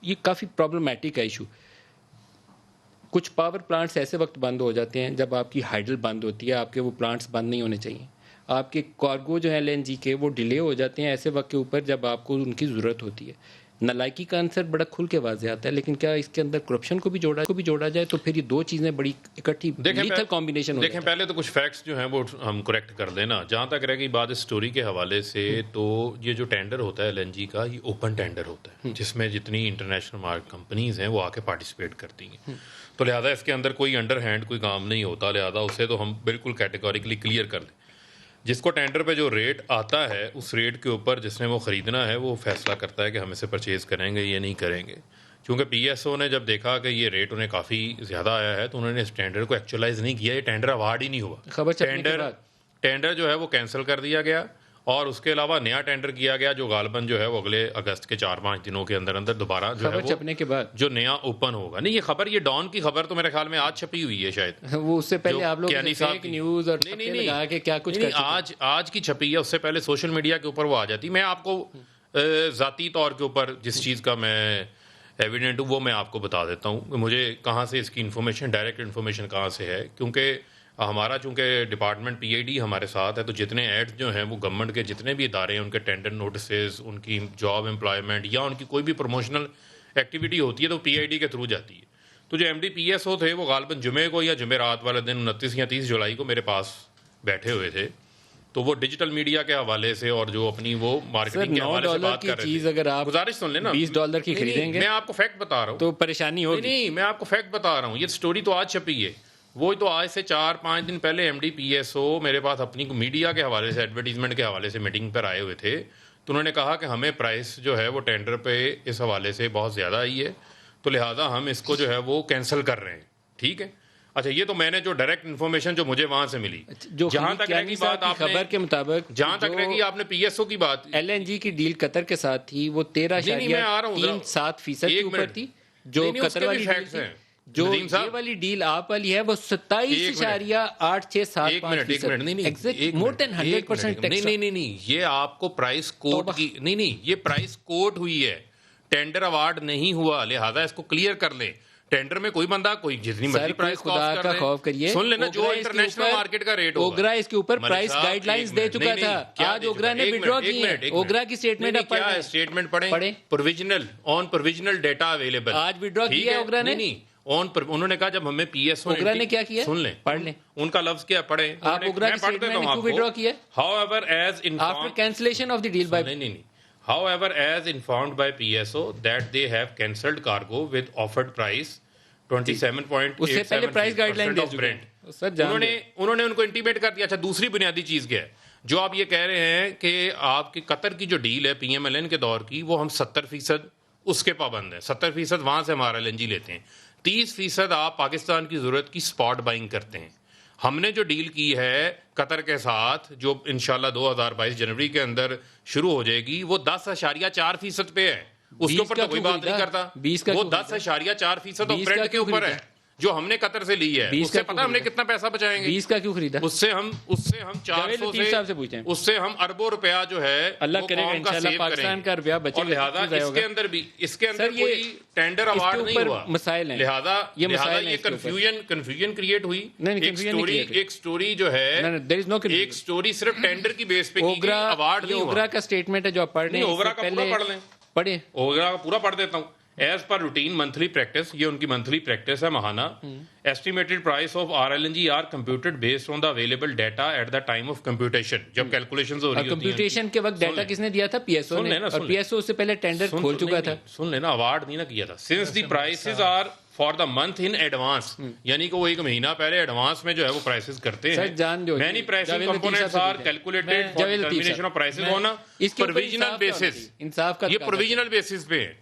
یہ کافی پرابلمٹک ہے ایشو. کچھ پاور پلانٹس ایسے وقت بند ہو جاتے ہیں جب آپ کی ہائیڈل بند ہوتی ہے, آپ کے وہ پلانٹس بند نہیں ہونے چاہیے. آپ کے کارگو جو ہیں LNG کے وہ ڈیلے ہو جاتے ہیں ایسے وقت کے اوپر جب آپ کو ان کی ضرورت ہوتی ہے. نالائکی کا آنسر بڑا کھل کے واضح آتا ہے, لیکن کیا اس کے اندر کرپشن کو بھی جوڑا جائے تو پھر یہ دو چیزیں بڑی اکٹھی لیتھل کمبینیشن ہو جاتا ہے. دیکھیں پہلے تو کچھ فیکٹس جو ہیں وہ ہم کریکٹ کر دیں نا. جہاں تک رہ گئی بات اس اسٹوری کے حوالے سے, تو یہ جو ٹینڈر ہوتا ہے LNG کا, یہ اوپن ٹینڈر ہوتا ہے جس میں جتنی انٹرنیشنل مارکیٹ کمپنیز ہیں وہ آ کے پارٹیسپیٹ کرتی ہیں. تو لہٰذا اس کے اندر کوئی انڈر ہینڈ کوئی کام نہیں ہوتا. لہٰذا اسے تو ہم بالکل کیٹیگوریکلی کلیئر کر دیں. جس کو ٹینڈر پہ جو ریٹ آتا ہے اس ریٹ کے اوپر جس نے وہ خریدنا ہے وہ فیصلہ کرتا ہے کہ ہم اسے پرچیز کریں گے یا نہیں کریں گے. کیونکہ PSO نے جب دیکھا کہ یہ ریٹ انہیں کافی زیادہ آیا ہے تو انہوں نے اس ٹینڈر کو ایکچولائز نہیں کیا. یہ ٹینڈر اوارڈ ہی نہیں ہوا. ٹینڈر جو ہے وہ کینسل کر دیا گیا اور اس کے علاوہ نیا ٹینڈر کیا گیا جو غالباً جو ہے وہ اگلے اگست کے 4-5 دنوں کے اندر دوبارہ جو ہے چھپنے کے بعد جو نیا اوپن ہوگا. نہیں, یہ خبر, یہ ڈان کی خبر تو میرے خیال میں آج چھپی ہوئی ہے شاید. وہ اس سے پہلے آپ لوگ فیک نیوز اور نہیں کیا کچھ آج کی چھپی ہے. اس سے پہلے سوشل میڈیا کے اوپر وہ آ جاتی. میں آپ کو ذاتی طور کے اوپر جس چیز کا میں ایویڈنٹ ہوں وہ میں آپ کو بتا دیتا ہوں مجھے کہاں سے اس کی انفارمیشن, ڈائریکٹ انفارمیشن کہاں سے ہے. کیونکہ ہمارا چونکہ ڈپارٹمنٹ PID ہمارے ساتھ ہے, تو جتنے ایڈ جو ہیں وہ گورنمنٹ کے جتنے بھی ادارے ہیں ان کے ٹینڈر نوٹسز, ان کی جاب امپلائمنٹ یا ان کی کوئی بھی پروموشنل ایکٹیویٹی ہوتی ہے تو PID کے تھرو جاتی ہے. تو جو MD PSO تھے وہ غالباً جمعے کو یا جمعرات والے دن 29 یا 30 جولائی کو میرے پاس بیٹھے ہوئے تھے. تو وہ ڈیجیٹل میڈیا کے حوالے سے اور جو اپنی وہ مارکیٹنگ کے حوالے سے بات کر رہے تھے. اگر آپ گزارش سن لیں نا, $20 کی خریدیں گے, میں آپ کو فیکٹ بتا رہا ہوں تو پریشانی ہوگی. نہیں, میں آپ کو فیکٹ بتا رہا ہوں. یہ سٹوری تو آج چھپی ہے. وہ تو آج سے 4-5 دن پہلے MD PSO میرے پاس اپنی میڈیا کے حوالے سے, ایڈورٹیزمنٹ کے حوالے سے میٹنگ پر آئے ہوئے تھے. تو انہوں نے کہا کہ ہمیں پرائس جو ہے وہ ٹینڈر پہ اس حوالے سے بہت زیادہ آئی ہے, تو لہٰذا ہم اس کو جو ہے وہ کینسل کر رہے ہیں. ٹھیک ہے, اچھا یہ تو میں نے جو ڈائریکٹ انفارمیشن جو مجھے وہاں سے ملی. جہاں تک رہی بات آپ خبر کے مطابق, جہاں تک رہی آپ نے PSO کی بات, LNG کی ڈیل قطر کے ساتھ تھی, وہ 13.37% کے اوپر تھی. جو قطر والی ڈیل تھی, جو یہ والی ڈیل آپ والی ہے وہ 27.867%. نہیں, یہ آپ کو پرائس کوٹ کی نہیں, یہ پرائس کوٹ ہوئی ہے, ٹینڈر اوارڈ نہیں ہوا. لہٰذا اس کو کلیئر کر لیں. ٹینڈر میں کوئی بندہ کوئی جتنی مرضی پرائس خدا کا خوف کریے, سن لینا جو انٹرنیشنل مارکیٹ کا ریٹ ہوگا. اوگرا اس کے اوپر پرائس گائیڈ لائنز دے چکا تھا. آج اوگرا نے وڈرا کی ہے. اوگرا کی اسٹیٹمنٹ کیا ہے, اسٹیٹمنٹ پڑھیں. Provisional data available. آج وڈرا کیا ہے اوگرا نے. انہوں نے کہا جب ہمیں PSO اوگرا نے کیا کیا, سن لیں, پڑھ لیں. ان کا لفظ کیا پڑھیں. آپ اوگرا کی اسٹیٹمنٹ نے کیوں وڈرا کیا ہے. However, as after cancellation of the deal by However, as informed by PSO that they have cancelled cargo with offered price 27.87% of Brent. انہوں نے ان کو انٹیمیٹ کر دیا. اچھا دوسری بنیادی چیز کیا ہے جو آپ یہ کہہ رہے ہیں کہ آپ کی قطر کی جو ڈیل ہے PMLN کے دور کی, وہ ہم 70% اس کے پابند ہیں. 70% وہاں سے ہمارا LNG لیتے ہیں. 30% آپ پاکستان کی ضرورت کی اسپاٹ بائنگ کرتے ہیں. ہم نے جو ڈیل کی ہے قطر کے ساتھ جو انشاءاللہ 2022 جنوری کے اندر شروع ہو جائے گی, وہ 10.4% پہ ہے. اس کے اوپر تو کوئی بات نہیں کرتا. وہ 10.4% آف برنٹ کے اوپر ہے جو ہم نے قطر سے لی ہے. اس سے پتہ ہم نے کتنا پیسہ بچائیں گے. 20 کا کیوں خریدا. اس سے ہم 400 سے اس سے ہم اربوں روپیہ جو ہے اللہ کرے گا انشاءاللہ پاکستان کا روپیہ بچے گا. لہٰذا اس کے اندر بھی اس کے اندر کوئی ٹینڈر اوارڈ نہیں ہوا. مسائل ہیں. لہٰذا یہ کنفیوژن کریٹ ہوئی. ایک سٹوری جو ہے, ایک سٹوری صرف ٹینڈر کی بیس پہ کی گئی, اوارڈ نہیں ہوا. اوگرا کا اسٹیٹمنٹ ہے جو آپ پڑھ رہے ہیں. اوگرا کا پورا پڑھ لیں. پڑھیں. اوگرا کا پورا پڑھ دیتا ہوں. As per routine monthly practice, یہ ان کی منتھلی پریکٹس ہے ماہانہ. Estimated price of RLNG are computed based on the available data at the time of computation. جب کیلکولیشنز ہو رہی ہوتی ہیں, کمپیوٹیشن کے وقت ڈیٹا کس نے دیا تھا, PSO نے. اور PSO سے پہلے ٹینڈر کھول چکا تھا. سن لینا, اوارڈ نہیں نہ کیا تھا. Since the prices are for the month in advance, یعنی کہ وہ ایک مہینہ پہلے ایڈوانس میں جو ہے وہ پرائسز کرتے ہیں. Many pricing components are calculated for determination of prices on provisional basis. یہ پروویژنل بیسس پہ ہے.